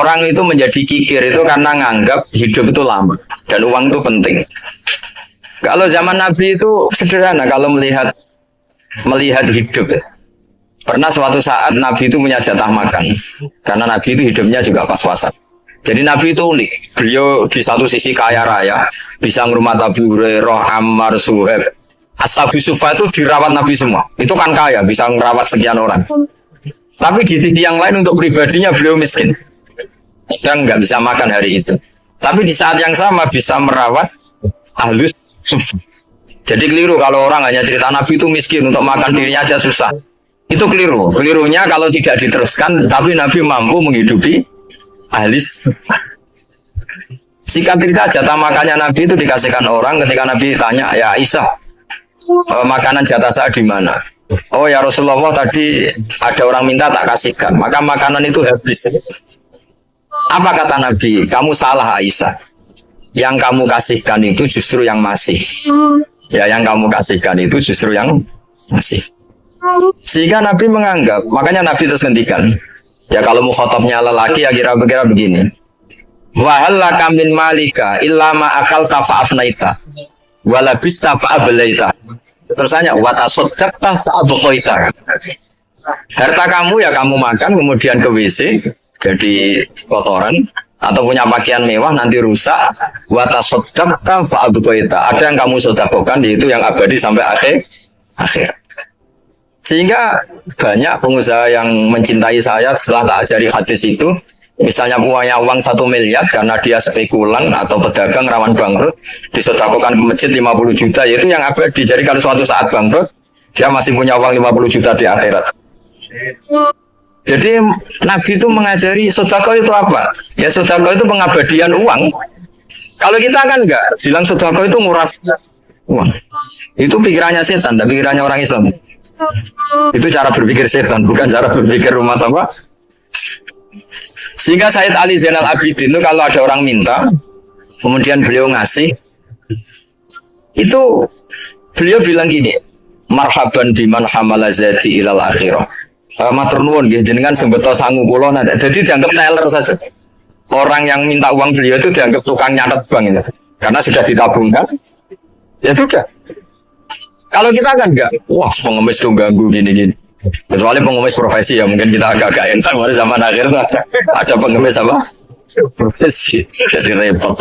Orang itu menjadi kikir itu karena nganggap hidup itu lama dan uang itu penting. Kalau zaman Nabi itu sederhana kalau melihat hidup. Pernah suatu saat Nabi itu punya jatah makan karena Nabi itu hidupnya juga pas-pasan. Jadi Nabi itu unik. Beliau di satu sisi kaya raya, bisa ngurmat Abu Hurairah, Ammar, Suhaib. Ashabu Sufa itu dirawat Nabi semua. Itu kan kaya, bisa merawat sekian orang. Tapi di sisi yang lain untuk pribadinya beliau miskin. Dan nggak bisa makan hari itu. Tapi di saat yang sama bisa merawat ahlus. Jadi keliru kalau orang hanya cerita Nabi itu miskin, untuk makan dirinya aja susah. Itu keliru. Kelirunya kalau tidak diteruskan, tapi Nabi mampu menghidupi ahlis. Singkat cerita, jatah makannya Nabi itu dikasihkan orang ketika Nabi tanya, ya Aisyah, makanan jatah saya di mana? Oh ya Rasulullah, tadi ada orang minta tak kasihkan, maka makanan itu habis. Apa kata Nabi? Kamu salah Aisyah. Yang kamu kasihkan itu justru yang masih. Ya, yang kamu kasihkan itu justru yang masih. Sehingga Nabi menganggap, makanya Nabi terus ngendikan, ya kalau mukhatabnya lelaki ya kira-kira begini. Wa hal laka min malika illa ma akalta fa afnaita wa labista fa ablaita. Terus tanya wa tasaddaqta fa abqaita. Harta kamu ya kamu makan kemudian ke WC jadi kotoran atau punya pakaian mewah nanti rusak wa tasaddaqta fa abqaita. Ada yang kamu sedekahkan yaitu yang abadi sampai akhir. Sehingga banyak pengusaha yang mencintai saya setelah tak ajari hadis itu, misalnya punya uang 1 miliar karena dia spekulan atau pedagang rawan bangkrut, disedekahkan ke masjid 50 juta, yaitu yang abadi. Jadi kalau suatu saat bangkrut, dia masih punya uang 50 juta di akhirat. Jadi Nabi itu mengajari sedekah itu apa? Ya sedekah itu pengabadian uang. Kalau kita kan enggak, bilang sedekah itu nguras uang. Itu pikirannya setan, dan pikirannya orang Islam. Itu cara berpikir setan, bukan cara berpikir rumah tangga. Sehingga Sayyid Ali Zainal Abidin itu kalau ada orang minta, kemudian beliau ngasih, itu beliau bilang gini, marhaban biman hamala zati ilal akhirah. Matur nuwun nggih jenengan sing beto sangu kula ndak. Jadi dianggap teller saja. Orang yang minta uang beliau itu dianggap tukang nyatet bank ini. Karena sudah ditabungkan. Ya sudah. Kalau kita kan enggak, wah pengemis tuh ganggu gini-gini. Kecuali pengemis profesi ya mungkin kita agak-agak enak. Pada zaman akhir ada pengemis apa? Profesi. Jadi repot.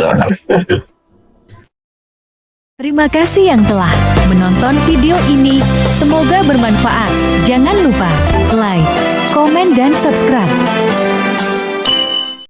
Terima kasih yang telah menonton video ini. Semoga bermanfaat. Jangan lupa like, komen, dan subscribe.